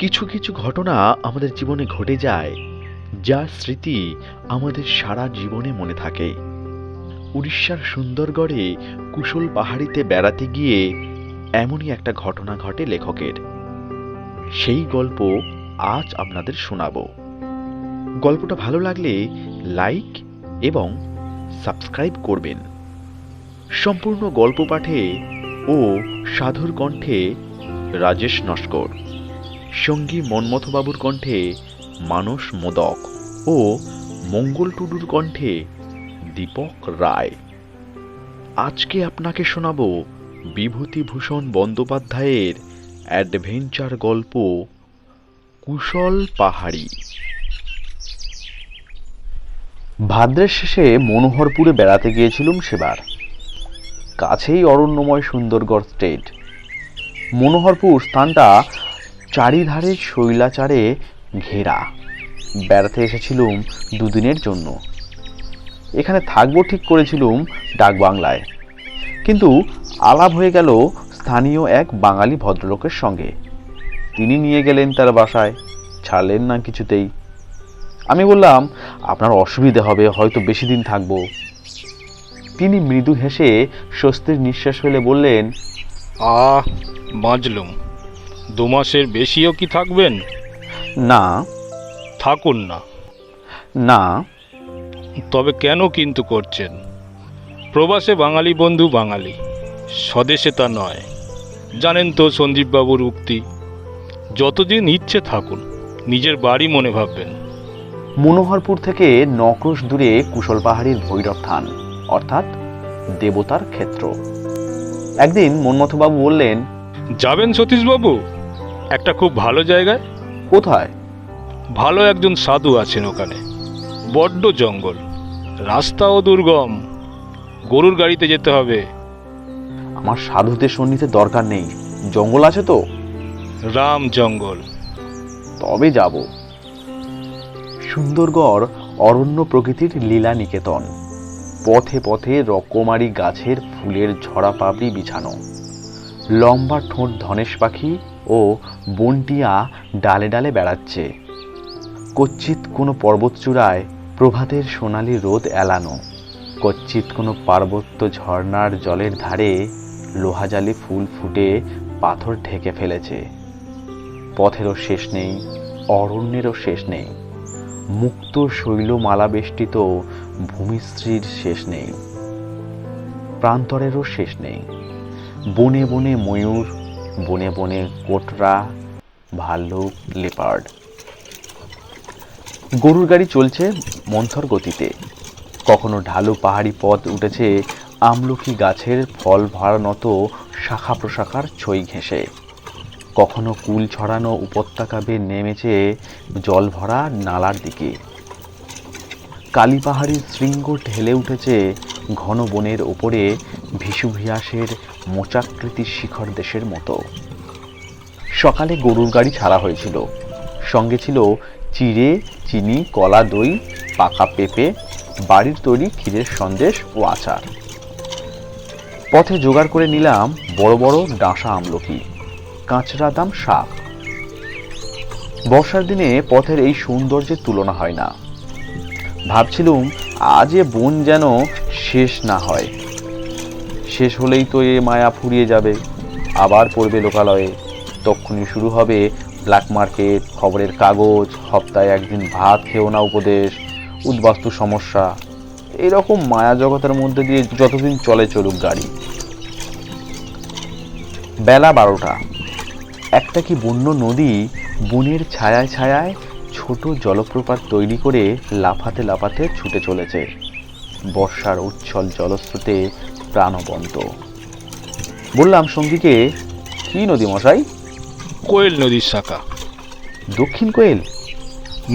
কিছু কিছু ঘটনা আমাদের জীবনে ঘটে যায়, যার স্মৃতি আমাদের সারা জীবনে মনে থাকে। উড়িষ্যার সুন্দরগড়ে কুশল পাহাড়িতে বেড়াতে গিয়ে এমনই একটা ঘটনা ঘটে লেখকের। সেই গল্প আজ আপনাদের শোনাব। গল্পটা ভালো লাগলে লাইক এবং সাবস্ক্রাইব করবেন। সম্পূর্ণ গল্প পাঠে ও সাধুর কণ্ঠে রাজেশ নস্কর, সঙ্গী মন্মথবাবুর কণ্ঠে মানস মোদক ও মঙ্গল টুডুর কণ্ঠে দীপক রায়। আজকে আপনাকে শোনাব বিভূতিভূষণ বন্দ্যোপাধ্যায়ের অ্যাডভেঞ্চার গল্প কুশল পাহাড়ি। ভাদ্রের শেষে মনোহরপুরে বেড়াতে গিয়েছিলুম সেবার। কাছেই অরণ্যময় সুন্দরগড় স্টেট। মনোহরপুর স্থানটা চারিধারে শৈলাচারে ঘেরা। বেড়াতে এসেছিলুম দুদিনের জন্য। এখানে থাকবো ঠিক করেছিলুম ডাকবাংলায়, কিন্তু আলাপ হয়ে গেল স্থানীয় এক বাঙালি ভদ্রলোকের সঙ্গে। তিনি নিয়ে গেলেন তার বাসায়, ছাড়লেন না কিছুতেই। আমি বললাম, আপনার অসুবিধে হবে, হয়তো বেশি দিন থাকবো। তিনি মৃদু হেসে স্বস্তির নিঃশ্বাস ফেলে বললেন, বাঁচলুম। 2 মাসের বেশিও কি থাকবেন? না। থাকুন না। না। তবে কেন কিন্তু করছেন? প্রবাসে বাঙালি বন্ধু বাঙালি, স্বদেশে তা নয়। জানেন তো সন্দীপবাবুর উক্তি, যতদিন ইচ্ছে থাকুন, নিজের বাড়ি মনে ভাববেন। মনোহরপুর থেকে 9 ক্রোশ দূরে কুশল পাহাড়ির ভৈরব থান, অর্থাৎ দেবতার ক্ষেত্র। একদিন মন্মথবাবু বললেন, যাবেন সতীশবাবু একটা খুব ভালো জায়গায়। কোথায়? ভালো একজন সাধু আছেন ওখানে। বড্ড জঙ্গল, রাস্তাও দুর্গম, গরুর গাড়িতে যেতে হবে। আমার সাধুদের সন্নিতে দরকার নেই, জঙ্গল আছে তো। রাম জঙ্গল। তবে যাব। সুন্দরগড় অরণ্য প্রকৃতির লীলা নিকেতন। পথে পথে রকমারি গাছের ফুলের ঝরা পাপড়ি বিছানো। লম্বা ঠোঁট ধনেশ পাখি ও বনটিয়া ডালে ডালে বেড়াচ্ছে। কচ্ছিৎ কোনো পর্বতচূড়ায় প্রভাতের সোনালি রোদ এলানো। কচ্ছিৎ কোনো পার্বত্য ঝর্ণার জলের ধারে লোহাজালি ফুল ফুটে পাথর ঢেকে ফেলেছে। পথেরও শেষ নেই, অরণ্যেরও শেষ নেই। মুক্ত শৈলমালা বেষ্টিত ভূমিশ্রীর শেষ নেই, প্রান্তরেরও শেষ নেই। বনে বনে ময়ূর, বনে বনে কোটরা, ভাল্লুক, লেপার্ড। গরুর গাড়ি চলছে মন্থর গতিতে। কখনো ঢালু পাহাড়ি পথ উঠেছে আমলকি গাছের ফল ভরানত শাখা প্রশাখার ছই ঘেঁষে। কখনো কুল ছড়ানো উপত্যকা বেয়ে নেমেছে জল ভরা নালার দিকে। কালী পাহাড়ির শৃঙ্গ ঢেলে উঠেছে ঘন বনের ওপরে ভিসুভিয়াসের মোচাকৃতি শিখর দেশের মতো। সকালে গরুর গাড়ি ছাড়া হয়েছিল। সঙ্গে ছিল চিড়ে, চিনি, কলা, দই, পাকা পেঁপে, বাড়ির তৈরি ক্ষীরের সন্দেশ ও আচার। পথে জোগাড় করে নিলাম বড় বড় ডাঁশা আমলকি, কাঁচরা দাম শাক। বর্ষার দিনে পথের এই সৌন্দর্যের তুলনা হয় না। ভাবছিলুম, আজ এ বন যেন শেষ না হয়। শেষ হলেই তো এ মায়া ফুরিয়ে যাবে, আবার পড়বে লোকালয়ে। তখনই শুরু হবে ব্ল্যাক মার্কেট, খবরের কাগজ, সপ্তাহে একদিন ভাত খেও না উপদেশ, উদ্বাস্তু সমস্যা। এইরকম মায়া জগতের মধ্যে দিয়ে যতদিন চলে চলুক গাড়ি। বেলা 12টা। একটা কি বন্য নদী বনের ছায়ায় ছায়ায় ছোট জলপ্রপাত তৈরি করে লাফাতে লাফাতে ছুটে চলেছে। বর্ষার উচ্ছল জলস্রোতে প্রাণবন্ত। বললাম সঙ্গীকে, কি নদী মশাই? কোয়েল নদীর শাখা। দক্ষিণ কোয়েল?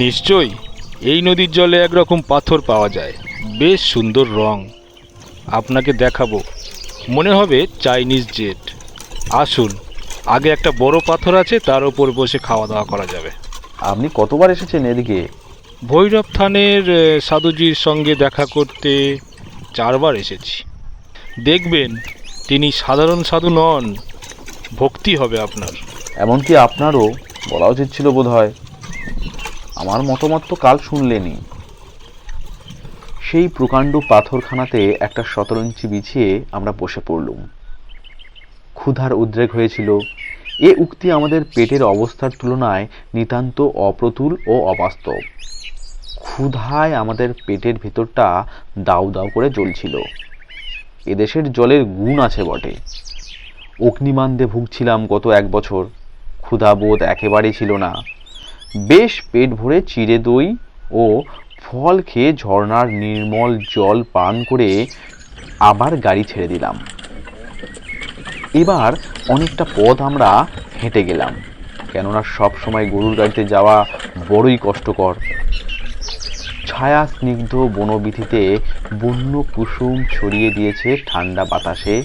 নিশ্চয়ই। এই নদীর জলে একরকম পাথর পাওয়া যায়, বেশ সুন্দর রং। আপনাকে দেখাবো, মনে হবে চাইনিজ জেট। আসুন, আগে একটা বড় পাথর আছে, তার উপর বসে খাওয়া দাওয়া করা যাবে। আপনি কতবার এসেছেন এদিকে? ভৈরব থানের সাধুজির সঙ্গে দেখা করতে 4 বার এসেছি। দেখবেন তিনি সাধারণ সাধু নন, ভক্তি হবে আপনার। এমনকি আপনারও বলা উচিত ছিল বোধ হয়। আমার মতামত তো কাল শুনলেনি। সেই প্রকাণ্ড পাথরখানাতে একটা 17 ইঞ্চি বিছিয়ে আমরা বসে পড়লুম। ক্ষুধার উদ্রেক হয়েছিল। এ উক্তি আমাদের পেটের অবস্থার তুলনায় নিতান্ত অপ্রতুল ও অবাস্তব। ক্ষুধায় আমাদের পেটের ভিতরটা দাউ দাউ করে জ্বলছিল। এদেশের জলের গুণ আছে বটে। অগ্নিমান্দে ভুগছিলাম গত 1 বছর। ক্ষুধাবোধ একেবারেই ছিল না। বেশ পেট ভরে চিড়ে দই ও ফল খেয়ে ঝর্ণার নির্মল জল পান করে আবার গাড়ি ছেড়ে দিলাম। এবার অনেকটা পথ আমরা হেঁটে গেলাম, কেননা সব সময় গরুর গাড়িতে যাওয়া বড়ই কষ্টকর। ছায়া স্নিগ্ধ বনবীথিতে বন্য কুসুম ছড়িয়ে দিয়েছে ঠান্ডা বাতাসে।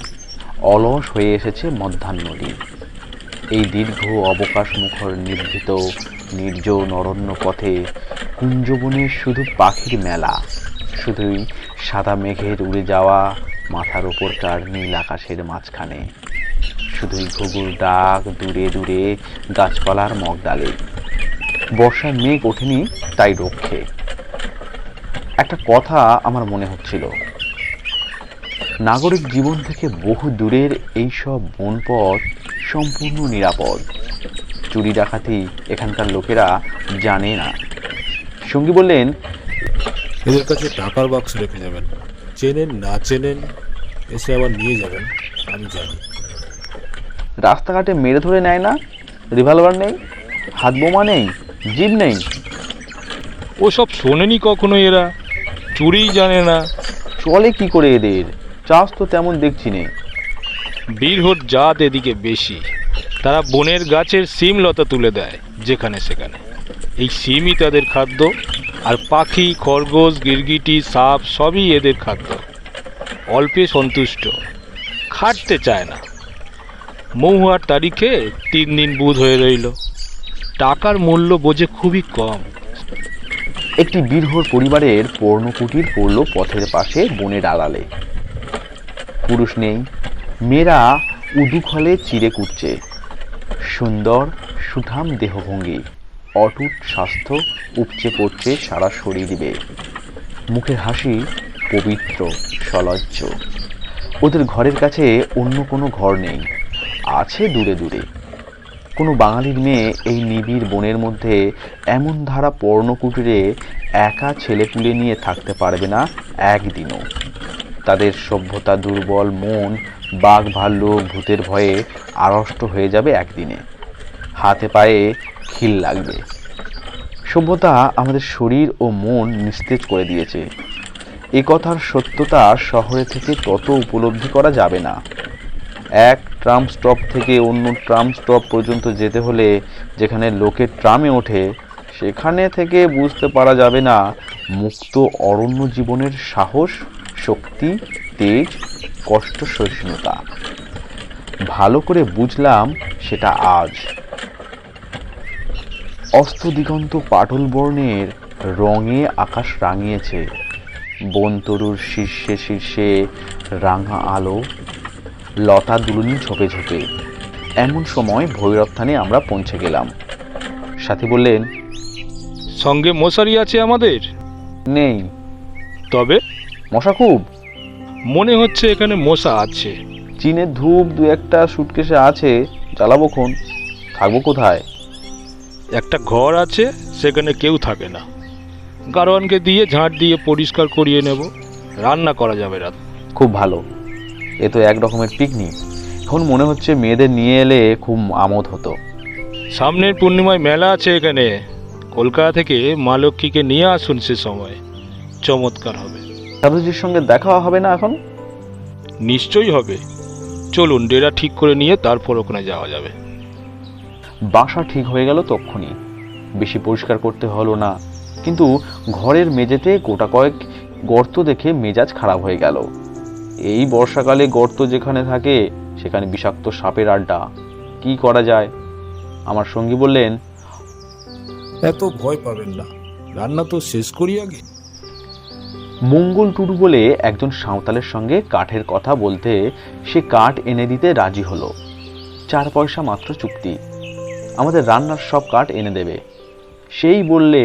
অলস হয়ে এসেছে মধ্যাহ্নটি। এই দীর্ঘ অবকাশ মুখর নিভৃত নির্জন অরণ্য পথে কুঞ্জবনে শুধু পাখির মেলা, শুধুই সাদা মেঘের উড়ে যাওয়া মাথার ওপরকার নীল আকাশের মাঝখানে, শুধুই ঘুঘুর ডাক দূরে দূরে গাছপালার মগডালে। বর্ষার মেঘ ওঠেনি তাই রক্ষে। একটা কথা আমার মনে হচ্ছিল, নাগরিক জীবন থেকে বহু দূরের এইসব বনপথ সম্পূর্ণ নিরাপদ। চুরি ডাকাতি এখানকার লোকেরা জানে না। সঙ্গী বললেন, এদের কাছে টাকার বাক্স রেখে যাবেন, চেনেন না চেনেন এসে আবার নিয়ে যাবেন, আমি জানি। রাস্তাঘাটে মেরে ধরে নেয় না? রিভলভার নেই, হাত বোমা নেই, জিপ নেই? ওসব শোনেনি কখনো এরা, চুরিই জানে না। চলে কি করে এদের? চাষ তো তেমন দেখছি নে। বীরহট জাত এদিকে বেশি। তারা বনের গাছের সিম লতা তুলে দেয় যেখানে সেখানে। এই সিমই তাদের খাদ্য। আর পাখি, খরগোশ, গিরগিটি, সাপ সবই এদের খাদ্য। অল্পে সন্তুষ্ট, খাটতে চায় না। মহুয়ার তারিখে 3 দিন বুধ হয়ে রইল। টাকার মূল্য বোঝে খুবই কম। একটি বীরহর পরিবারের পর্ণকুটির পড়ল পথের পাশে বনের আড়ালে। পুরুষ নেই, মেয়েরা উদুখলে চিড়ে কুটছে। সুন্দর সুঠাম দেহভঙ্গি, অটুট স্বাস্থ্য উপচে পড়ছে সারা শরীর বেয়ে। মুখের হাসি পবিত্র, সলজ্জ। ওদের ঘরের কাছে অন্য কোনো ঘর নেই, আছে দূরে দূরে। কোনো বাঙালির মেয়ে এই নিবিড় বনের মধ্যে এমন ধারা পর্ণকুটিরে একা ছেলেপুলে নিয়ে থাকতে পারবে না একদিনও। তাদের সভ্যতা দুর্বল মন বাঘ ভাল্লুক ভূতের ভয়ে আড়ষ্ট হয়ে যাবে একদিনে। হাতে পায়ে খিল লাগবে। সভ্যতা আমাদের শরীর ও মন নিস্তেজ করে দিয়েছে। এ কথার সত্যতা শহরে থেকে তত উপলব্ধি করা যাবে না। এক ট্রাম স্টপ থেকে অন্য ট্রাম স্টপ পর্যন্ত যেতে হলে যেখানে লোকে ট্রামে ওঠে, সেখানে থেকে বুঝতে পারা যাবে না মুক্ত অরণ্য জীবনের সাহস, শক্তি, তেজ, কষ্ট সহিষ্ণুতা। ভালো করে বুঝলাম সেটা আজ। অস্তদিগন্ত পাটল বর্ণের রঙে আকাশ রাঙিয়েছে। বনতরুর শীর্ষে শীর্ষে রাঙা আলো, লতা দুলুনি ঝোপে ঝোপে। এমন সময় ভৈরবথানে আমরা পৌঁছে গেলাম। সাথী বললেন, সঙ্গে মশারি আছে আমাদের? নেই। তবে মশা খুব? মনে হচ্ছে এখানে মশা আছে। চীনের ধূপ 2-1টা সুটকেসে আছে, জ্বালাবো খন। থাকবো কোথায়? একটা ঘর আছে, সেখানে কেউ থাকে না। গারোয়ানকে দিয়ে ঝাঁট দিয়ে পরিষ্কার করিয়ে নেব, রান্না করা যাবে রাত। খুব ভালো। এ তো এক রকমের পিকনিক। এখন মনে হচ্ছে মেয়েদের নিয়ে এলে খুব আমোদ হতো। সামনের পূর্ণিমায় মেলা আছে এখানে। কলকাতা থেকে মা লক্ষ্মীকে নিয়ে আসুন, সে সময় চমৎকার হবে। সাধুজির সঙ্গে দেখা হবে না এখন? নিশ্চয়ই হবে। চলুন, ডেরা ঠিক করে নিয়ে তারপর ওখানে যাওয়া যাবে। বাসা ঠিক হয়ে গেল তক্ষুনি। বেশি পরিষ্কার করতে হলো না, কিন্তু ঘরের মেঝেতে গোটা কয়েক গর্ত দেখে মেজাজ খারাপ হয়ে গেল। এই বর্ষাকালে গর্ত যেখানে থাকে সেখানে বিষাক্ত সাপের আড্ডা। কি করা যায়? আমার সঙ্গী বললেন, এত ভয় পাবেন না, রান্না তো শেষ করি আগে। মঙ্গল টুডু বলে একজন সাঁওতালের সঙ্গে কাঠের কথা বলতে সে কাঠ এনে দিতে রাজি হলো। 4 পয়সা মাত্র চুক্তি। আমাদের রান্নার সব কাঠ এনে দেবে। সেই বললে,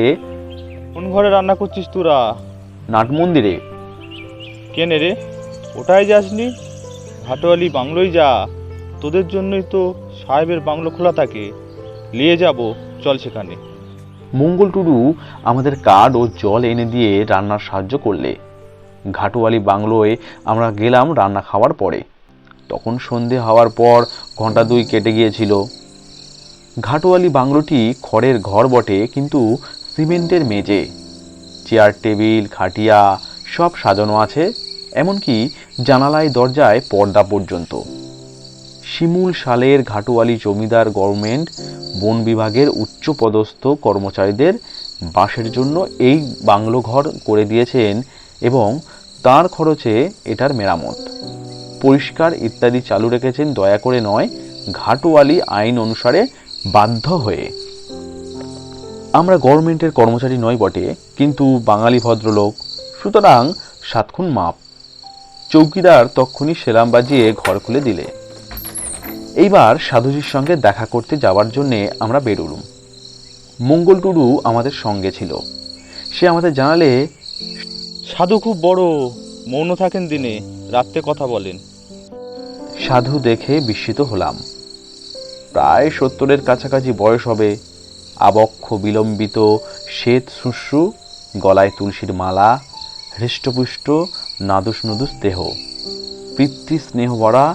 কোন ঘরে রান্না করছিস তোরা? নাট মন্দিরে। কেনে রে? ওটাই যাসনি? ঘাটোয়ালি বাংলোয় যা, তোদের জন্যই তো সাহেবের বাংলো খোলা থাকে। নিয়ে যাব, চল সেখানে। মঙ্গল টুডু আমাদের কাঠ ও জল এনে দিয়ে রান্নার সাহায্য করলে। ঘাটোয়ালি বাংলোয় আমরা গেলাম রান্না খাওয়ার পরে। তখন সন্ধে হওয়ার পর ঘন্টা 2 কেটে গিয়েছিল। ঘাটোয়ালি বাংলোটি খড়ের ঘর বটে, কিন্তু সিমেন্টের মেঝে, চেয়ার টেবিল খাটিয়া সব সাজানো আছে, এমনকি জানালায় দরজায় পর্দা পর্যন্ত। শিমুল সালের ঘাটোয়ালি জমিদার গভর্নমেন্ট বন বিভাগের উচ্চপদস্থ কর্মচারীদের বাসের জন্য এই বাংলো ঘর করে দিয়েছেন এবং তার খরচে এটার মেরামত, পরিষ্কার ইত্যাদি চালু রেখেছেন দয়া করে নয়, ঘাটোয়ালি আইন অনুসারে বাধ্য হয়ে। আমরা গভর্নমেন্টের কর্মচারী নই বটে, কিন্তু বাঙালি ভদ্রলোক, সুতরাং 7 খুন মাপ। চৌকিদার তক্ষুনি সেলাম বাজিয়ে ঘর খুলে দিলে। এইবার সাধুজির সঙ্গে দেখা করতে যাওয়ার জন্যে আমরা বেরোলুম। মঙ্গল টুডু আমাদের সঙ্গে ছিল। সে আমাদের জানালে, সাধু খুব বড়, মৌন থাকেন দিনে, রাত্রে কথা বলেন। সাধু দেখে বিস্মিত হলাম। প্রায় 70-এর কাছাকাছি বয়স হবে, আবক্ষ বিলম্বিত শ্বেত শুশ্রু, গলায় তুলসীর মালা, হৃষ্টপুষ্ট নাদুস নুদুস দেহ, পিতৃ স্নেহ ভরা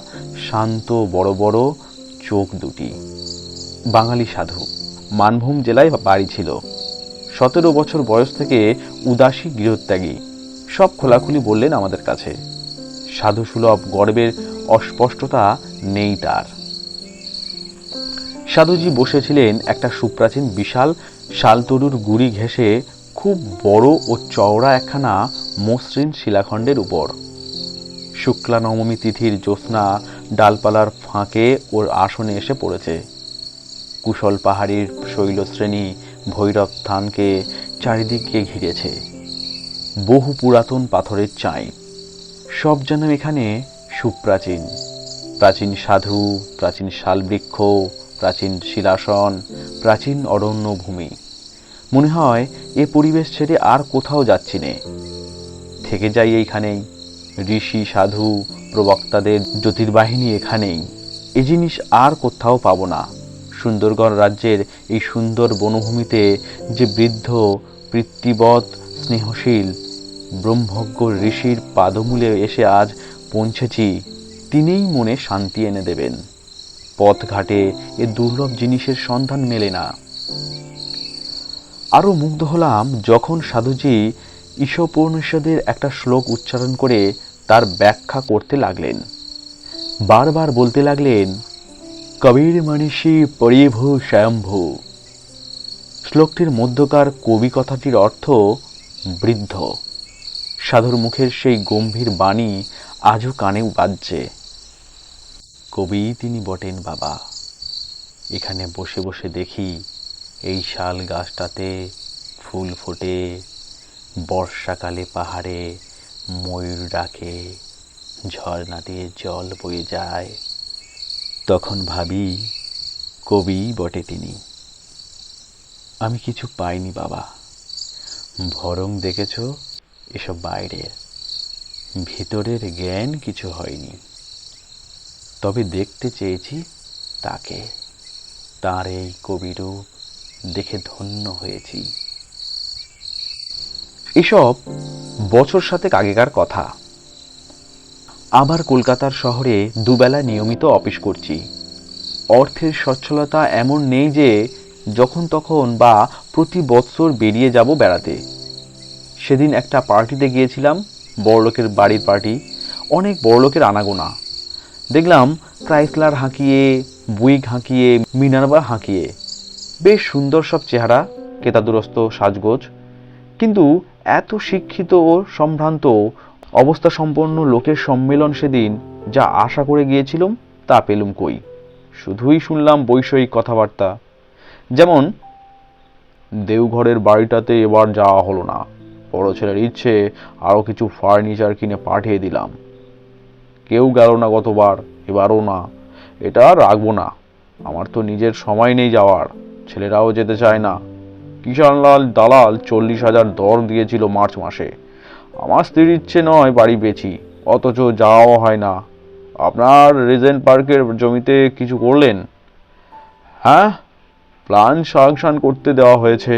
শান্ত বড় বড় চোখ দুটি। বাঙালি সাধু, মানভূম জেলায় বাড়ি ছিল। 17 বছর বয়স থেকে উদাসী গৃহত্যাগী, সব খোলাখুলি বললেন আমাদের কাছে। সাধু সুলভ গর্বের অস্পষ্টতা নেই তার। সাধুজি বসেছিলেন একটা সুপ্রাচীন বিশাল শালতরুর গুড়ি ঘেঁষে খুব বড় ও চওড়া একখানা মসৃণ শিলাখণ্ডের উপর। শুক্লা নবমী তিথির জ্যোৎস্না ডালপালার ফাঁকে ওর আসনে এসে পড়েছে। কুশল পাহাড়ির শৈলশ্রেণী ভৈরব স্থানকে চারিদিকে ঘিরেছে। বহু পুরাতন পাথরের চাই, সব যেন এখানে সুপ্রাচীন। প্রাচীন সাধু, প্রাচীন শালবৃক্ষ, প্রাচীন শিলাসন, প্রাচীন অরণ্য ভূমি। মনে হয় এ পরিবেশ ছেড়ে আর কোথাও যাচ্ছি নে, থেকে যাই এইখানেই। ঋষি সাধু প্রবক্তাদের জ্যোতির্বাহিনী এখানেই, এ জিনিস আর কোথাও পাবো না। সুন্দরগড় রাজ্যের এই সুন্দর বনভূমিতে যে বৃদ্ধ পিতৃবৎ স্নেহশীল ব্রহ্মজ্ঞ ঋষির পাদমূলে এসে আজ পৌঁছেছি, তিনিই মনে শান্তি এনে দেবেন। পথঘাটে এ দুর্লভ জিনিসের সন্ধান মেলে না। আরো মুগ্ধ হলাম যখন সাধুজি ঈশোপনিষদের একটা শ্লোক উচ্চারণ করে তার ব্যাখ্যা করতে লাগলেন। বারবার বলতে লাগলেন, কবির মনীষী পরিভূ স্বয়ম্ভু। শ্লোকটির মধ্যকার কবি কথাটির অর্থ বৃদ্ধ। সাধুর মুখের সেই গম্ভীর বাণী আজও কানে বাজছে। কবি তিনি বটেন বাবা। এখানে বসে বসে দেখি এই শাল গাছটাতে ফুল ফোটে, বর্ষাকালে পাহাড়ে ময়ূর ডাকে, ঝর্ণা দিয়ে জল বয়ে যায়। তখন ভাবি কবি বটে তিনি। আমি কিছু পাইনি বাবা, বরং দেখেছ এসব বাইরের, ভিতরের জ্ঞান কিছু হয়নি। তবে দেখতে চেয়েছি তাকে, তার এই কবিরূপ দেখে ধন্য হয়েছি। এসব বছর 7 আগেকার কথা। আবার কলকাতার শহরে দুবেলা নিয়মিত অফিস করছি। অর্থের সচ্ছলতা এমন নেই যে যখন তখন বা প্রতি বৎসর বেরিয়ে যাব বেড়াতে। সেদিন একটা পার্টিতে গিয়েছিলাম, বড়লোকের বাড়ির পার্টি, অনেক বড়লোকের আনাগোনা। দেখলাম ক্রাইসলার হাঁকিয়ে, বুইক হাঁকিয়ে, মিনার্ভা হাঁকিয়ে, বেশ সুন্দর সব চেহারা, কেতাদুরস্ত সাজগোজ। কিন্তু এত শিক্ষিত ও সম্ভ্রান্ত অবস্থা সম্পন্ন লোকের সম্মেলন সেদিন যা আশা করে গিয়েছিলাম তা পেলুম কই। শুধুই শুনলাম বৈষয়িক কথাবার্তা, যেমন দেওঘরের বাড়িটাতে এবার যাওয়া হলো না, বড় ছেলের ইচ্ছে আরও কিছু ফার্নিচার কিনে পাঠিয়ে দিলাম। কেউ গেল না গতবার, এবারও না, এটা আর রাখবো না, আমার তো নিজের সময় নেই যাওয়ার, ছেলেরাও যেতে চায় না। কিষানলাল দালাল 40,000 দর দিয়েছিল মার্চ মাসে। আমার স্ত্রীর ইচ্ছে নয় বাড়ি বেচি, অথচ যাওয়াও হয় না। আপনার রিজেন্ট পার্কের জমিতে কিছু করলেন? হ্যাঁ, প্ল্যান সাংশন করতে দেওয়া হয়েছে।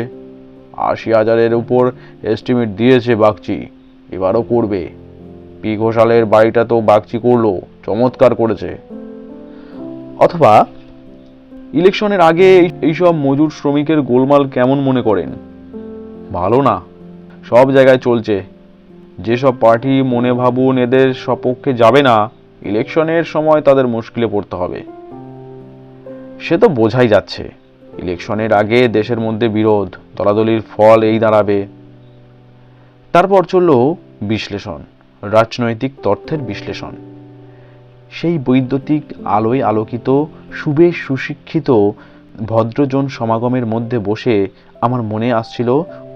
80,000-এর উপর এস্টিমেট দিয়েছে বাগচি, এবারও করবে। পি ঘোষালের বাড়িটা তো বাগচি করলো, চমৎকার করেছে। অথবা ইলেকশনের আগে এইসব মজুর শ্রমিকের গোলমাল কেমন মনে করেন? ভালো না, সব জায়গায় চলছে। যেসব পার্টি মনে ভাবুন এদের সপক্ষে যাবে না, ইলেকশনের সময় তাদের মুশকিলে পড়তে হবে। সে তো বোঝাই যাচ্ছে। ইলেকশনের আগে দেশের মধ্যে বিরোধ, দলাদলির ফল এই দাঁড়াবে। তারপর চলল বিশ্লেষণ, রাজনৈতিক তথ্যের বিশ্লেষণ। সেই বৈদ্যুতিক আলোয় আলোকিত সুবেশ সুশিক্ষিত ভদ্রজন সমাগমের মধ্যে বসে আমার মনে আসছিল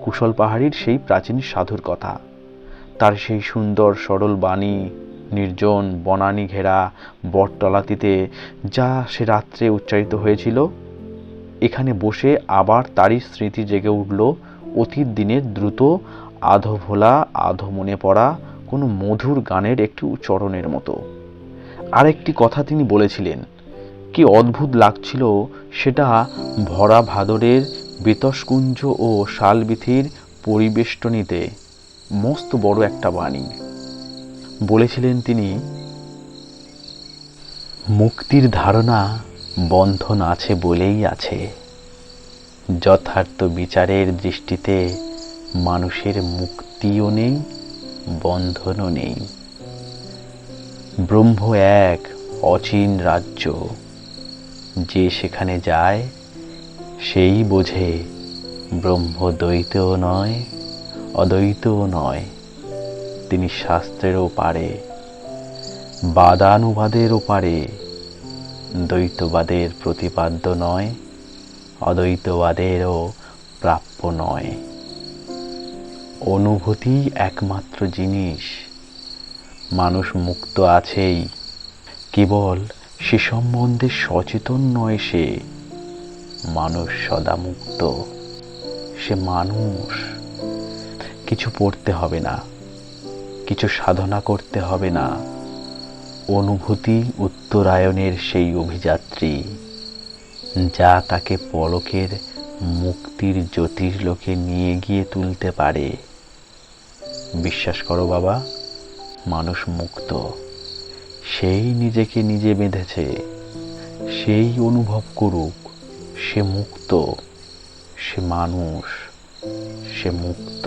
কুশল পাহাড়ির সেই প্রাচীন সাধুর কথা। তার সেই সুন্দর সরল বাণী, নির্জন বনানী ঘেরা বটতলাটিতে যা সে রাত্রে উচ্চারিত হয়েছিল, এখানে বসে আবার তারই স্মৃতি জেগে উঠল অতীত দিনের দ্রুত আধো ভোলা আধো মনে পড়া কোনো মধুর গানের একটু চরণের মতো। আরেকটি কথা তিনি বলেছিলেন, কি অদ্ভুত লাগছিল সেটা, ভরা ভাদরের বেতসকুঞ্জ ও শালবিথির পরিবেষ্টনীতে মস্ত বড় একটা বাণী। বলেছিলেন তিনি, মুক্তির ধারণা বন্ধন আছে বলেই আছে। যথার্থ বিচারের দৃষ্টিতে মানুষের মুক্তিও নেই, বন্ধনও নেই। ব্রহ্ম এক অচিন রাজ্য, যে সেখানে যায় সেই বোঝে ব্রহ্ম দ্বৈতও নয়, অদ্বৈতও নয়। তিনি শাস্ত্রেরও পারে, বাদানুবাদেরও পারে। দ্বৈতবাদের প্রতিপাদ্য নয়, অদ্বৈতবাদেরও প্রাপ্য নয়। অনুভূতি একমাত্র জিনিস। মানুষ মুক্ত আছেই, কেবল সে সম্বন্ধে সচেতন নয়। সে মানুষ সদা মুক্ত, সে মানুষ। কিছু পড়তে হবে না, কিছু সাধনা করতে হবে না। অনুভূতি উত্তরায়ণের সেই অভিযাত্রী, যা তাকে পলকের মুক্তির জ্যোতির্লোকে নিয়ে গিয়ে তুলতে পারে। বিশ্বাস করো বাবা, মানুষ মুক্ত। সেই নিজেকে নিজে বেঁধেছে, সেই অনুভব করুক। সে মুক্ত, সে মানুষ, সে মুক্ত।